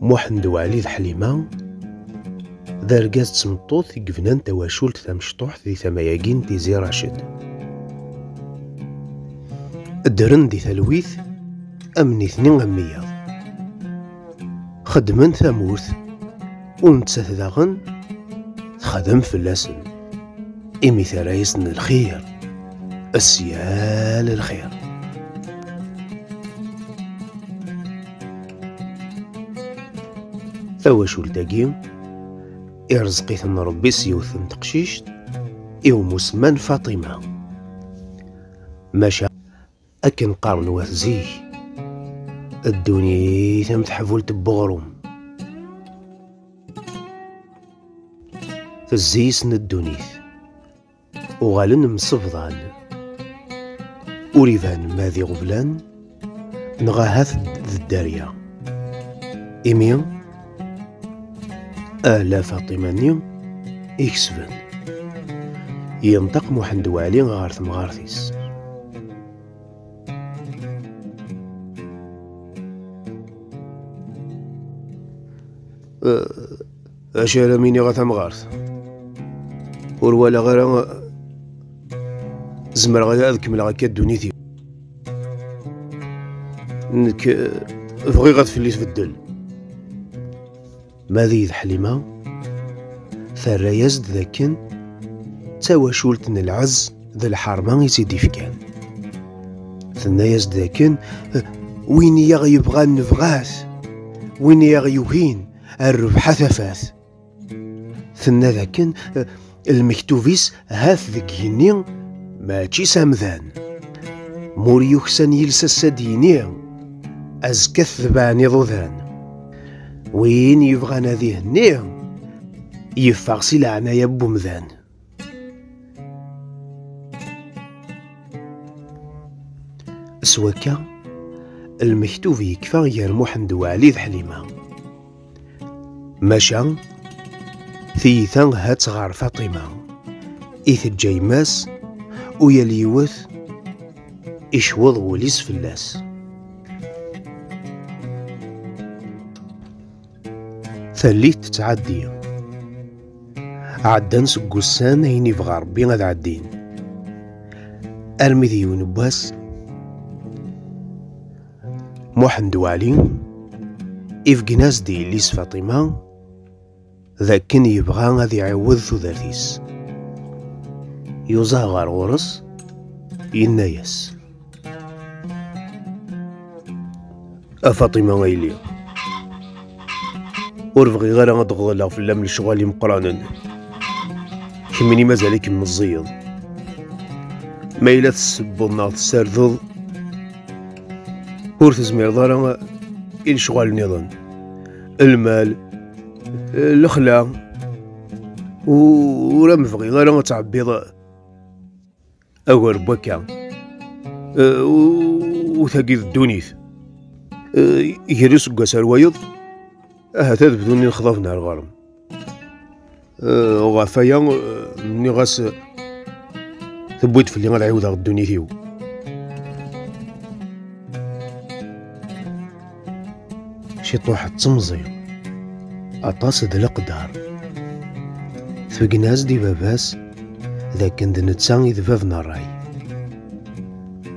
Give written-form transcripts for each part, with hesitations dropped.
محمد وعلي ذ حليمة ذا رقاز تسمطوط يقفنان تواشولت تمشطوح ذي ثماياقين تيزي راشد الدرن دي ثلويث أمني ثنين غمياض خدمن ثاموث ونتساث ذاغن خدم فلاسن إمي ثرايسن الخير السيال الخير. تواشول تاقيم إرزقيثن ربي سيوثن تقشيشت إو مسمان فاطمة ماشا أكن قارن وثزيه الدنيا ثم تحفولت بغروم فالزيسن الدنيث وغالن مصفضان وريفان ماذي غبلان نغاهاث ذي الدارية إميم آلا فاطمة نيم إكسفن ينطق محمد وعلي غارث مغارثيس أشياء ميني غاثا مغارث وروالا غير زمر غادا أذكمل غاكا دونيتي نك بغي غتفليت في الدل ماذي ذ حليمة ثرا يزد ذاكن تواشولتن العز ذا الحرمة يزيد فكان ثنا يزد ذاكن وين يبغى نبغاث وين يغيوهين الربح ثفاث ثنا ذاكن المكتوفيس هاث ذكيني ماشي سامذان مور يخسن يلسى السديني أزكث ذباني ضوذان وين يبغى ناديه النيم يفاغسي العناية بومذان سواكا المكتوب يكفى غير محمد وعلي ذ حليمة ماشا ثيثان هات غار فاطمة إيث الجيماس ويليوث إشوض وليس فلاس ثليت تعدي عدان سقوسان هيني بغا ربي غاد عدين أرمي ذي ونباس محمد وعلي إفقناس دي ليس فاطمة ذاكن يبغى غادي يعوض ثلاثيس يوزا غار غرس ينايس أفاطمة غيلي ورفغي غير غدغلا في اللام الشغالي مقرانن كميني مازالك مزيض ما إلا تسبضنا تسردض ور تزمير دارا الشغال نظن المال الخلا ورا مفغي غير تعبيض أور بوكا وثاقي الدونيث يهرس قاسر ويض هاتا بدوني نخضف نهار غارم وغافايا مني غاس ثبوت في اللي غنعاود غد دونيثيو شي طوحة تمزي أطاس د القدار ثقناز دي باباس ذاك ندنتسان يذبابنا الراي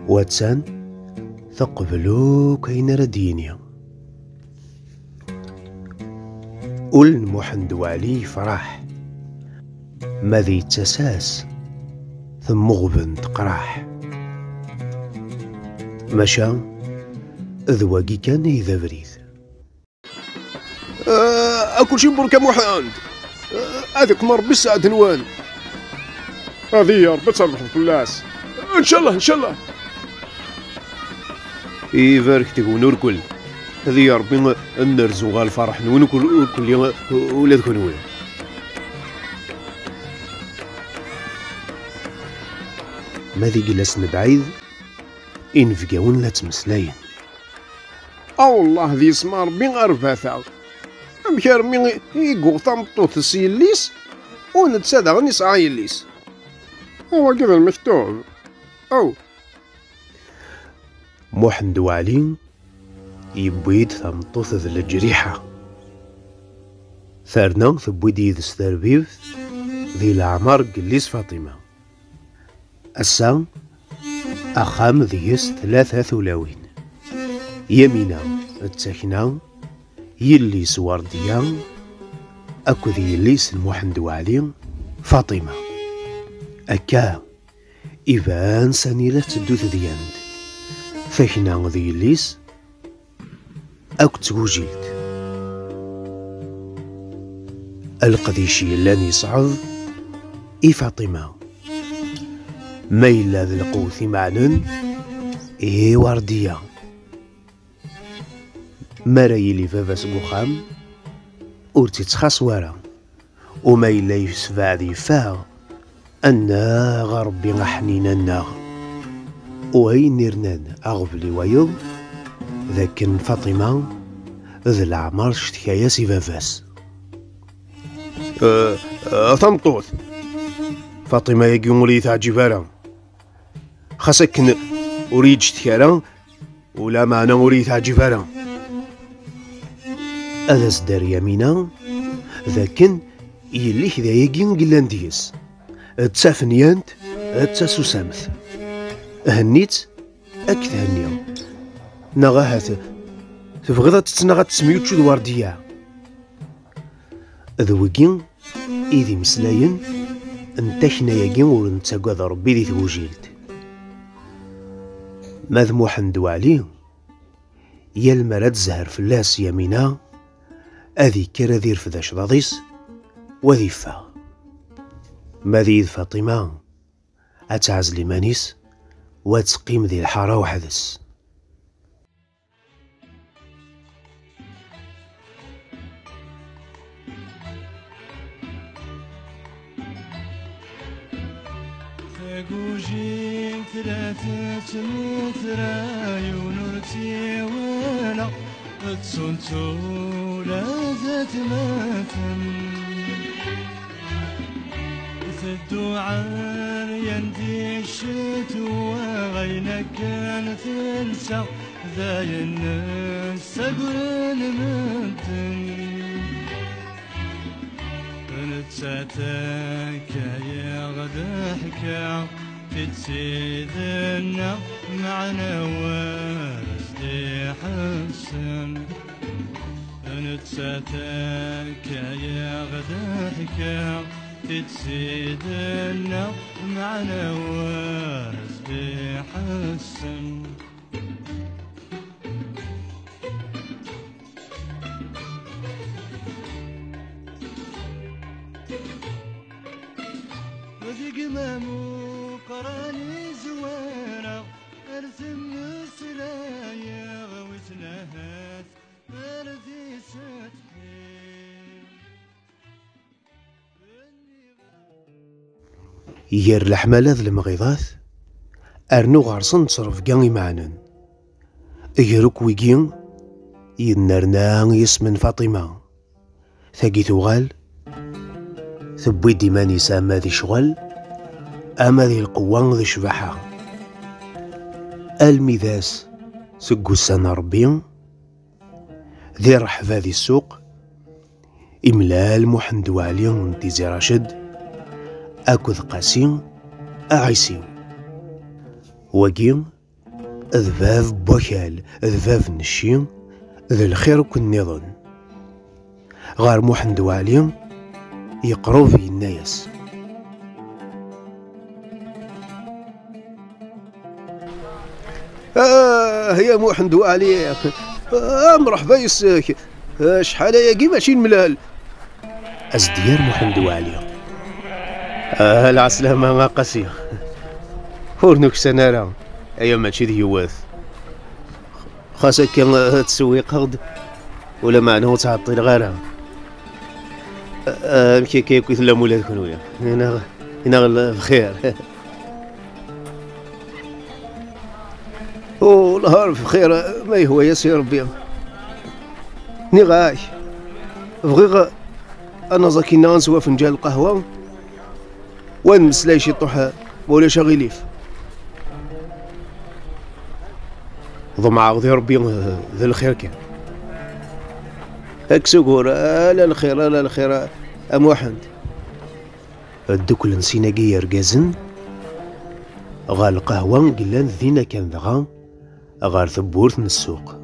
واتسان تقبلو كاين ردينيا قول محمد وعلي فرح ماذي تساس ثم غبن تقراح مشا ذواقي كان إذا بريث أكل شي بركة محمد هذيك مربي الساعة دنوان هذه يا ربي تربح الفلاس إن شاء الله إن شاء الله يبارك تكون وركل هذه يا ربي نرزو غا الفرح نون كل ولاد كنوي ماذي جلسنا بعيد إنفقاون لا تمسلاين والله ذي سمار بين غرفاثا أمك رمي يقو تمطوط سيليس ونتسادى غني يسعى يليس. هو كذا المكتوب. أو محمد وعلي يبويد تمطوط ذي الجريحة. ثارنا ثبويدي ذي ستربيف ذي العمر قليس فاطمة. السا أخام ذيس 3 ثلاوين. يمينا التكنا يليس ورديان أكو ذي يليس محمد وعلي فاطمة. أكا إيفان سنيلة تدوث دياند فكنا ذي يليس أكو تقوجيلت القديشي اللاني صعد إي فاطمة ميلا ذي القوث معنن إي وردية مرايلي فافاس بوخام ورتي تخاص ورا وميلا يسفع ذي فاغ أنا غربي غحنينا وهين نرنان أغفلي ويض ذاكن فاطمة ذي العمر شتكايا سي فافاس. تمطوط فاطمة ياكي ولي تعجبها خاصك أريد شتكارا ولا معنى أريد تعجبها. هذا صدار يمينا ذاكن يلي كذا ياكي قلان ديس تسافنيانت تساسو سامث هنيت أكثر هنيا نغاهات تبغيض تتنغى تسميوت شو الوردية ذوقين إذي مسلاين انتحنا ياقين ورنتاقاذ ربي ذي توجيلت. ماذ محمد وعلي يا المراد زهر فلاس يمينا أذي كرا ذي رفداش ضاضيس وذي فا ماذي فاطمة أتعزلي مانيس وتقيم ذي الحارة وحدث. تقوجين 3 متراي ونرتي وانا تسنتو لا ذات ماتن الدعاء يندي الشتوى غينا كان تنسى ذاي الناس سقرن مدن نتساتك يا غدحكا تتسيدنا معنا وارسدي حسن نتساتك يا غدحكا تتسيدنا معنا وارسدي حسن. وذيق مامو قراني زوارة أرثم سلايا غوثناهات أرثي ساتحين يير الحمالة ذ المغيضات أرنو غارصن تصرف قاني معنن يروك ويقين ينرنا يسمن فاطمة ثاقي ثغال ثبوي ديماني ساما ذي شغل أما ذي القوان ذي شبحة الميذاس سقو السنة ربي ذي رحفة ذي السوق إملال محمد وعلي انتزي راشد أكوذ قاسين أعيسين وقيم ذباف بوكال ذباف نشين ذي الخير كالنظن غار محمد وعلي يقرو في الناس. يا محمد وعلي مرحبا يساك شحال ياكي ماشي ملال أزديار محمد وعلي العسلامة ما قاسية ورنوك سنارة أيا ماشي ديواث خاصك كان تسوي قرض ولا معناه تعطي الغارة مكي كيكو ثلا مولاد كنويا هنا بخير والنهار بخير ما هو يا سي ربي ني غاي بغيغ انا زاكينا غنسوا فنجان القهوه ونمسلاي شي طوح ولا شغيليف ضمع غدي ربي ذا الخير كان هاك سكور لا الخير لا الخير ام واحد دوك نسينا كي ركازن غا القهوه قلان ذينا كان دغا غار ثبورت من السوق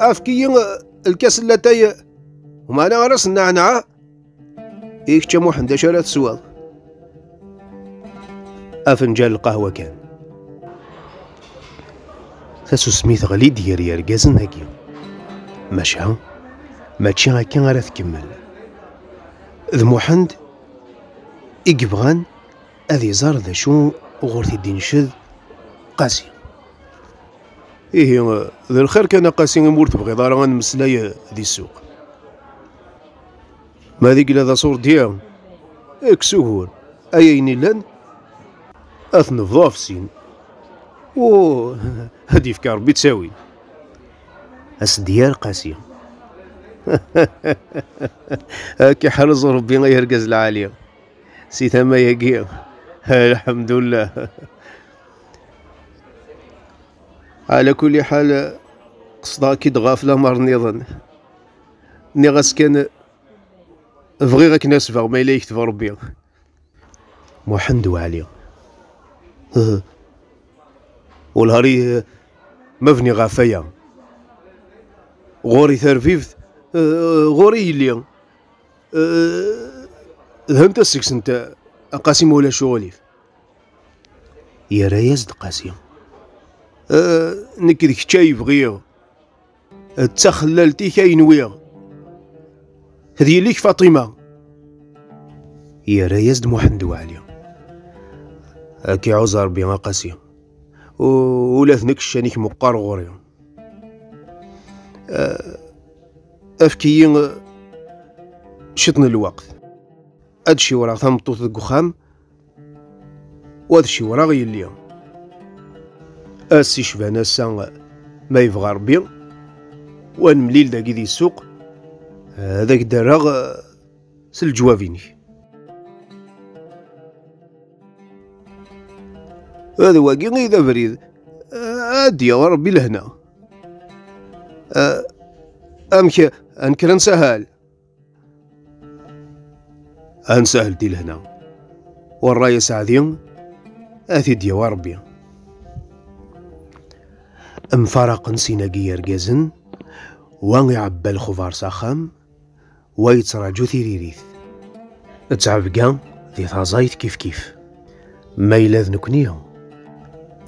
افكي الكاس اللاتاي ومعنا غرس النعناع إيك تا محمد شارات سوال أفنجان القهوة كان ثاسو سميث غلي ديال يركازن هاكي ماشي هاكا غير تكمل ذ محمد إكبغان أذي زار ذا شو غورتي دي نشد قاسي إيه ذا الخير كان قاسي مور تبغي دار غنمسلاي ذي السوق ما ذيك لا ذا صور ديال اكسوهور اييني لان اثنفضا في سين و هادي فكار ربي تساوي اس ديال قاسية هاكي حرز ربي غيركز العالية سيتا ما يقيا الحمد لله على كل حال قصدا كي غافلة مار نظن ني غاس كان بغي غاك ناسفغ ما إلا يكتب ربي محمد وعلي والهاري مبني غافيا غوري ثرفيفت غوري يلي ذهمت السكس انت قاسم ولا شغليف يا ريازد قاسم نك ديك تشاي بغيا تخللتي كاين ويا هذه ليك فاطمة يا ريازد محمد وعلي هاكي عوزار بيها قاسية ولا ثنك الشانيك مقار غوري افكي شطن الوقت هادشي ورا ثمطوط الكخام وهادشي ورا غيليا اسي شبانا سان ما يبغى ربي ونمليل داكي دي السوق هذاك دراغ سالجوافيني هذا واقي غير بريد هادي يا ربي لهنا امك انكر نسهل انسهل دي لهنا والراية سعدين اثي ديا وربي مفارق نسينا ركازن وان يعبى الخضار ساخام ويتراجو ثيريريث تعبقا ذي ثازايت كيف ما يلاذ نكنيهم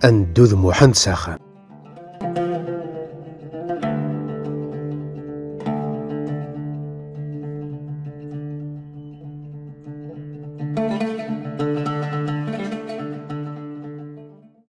أندوذ محمد ساخام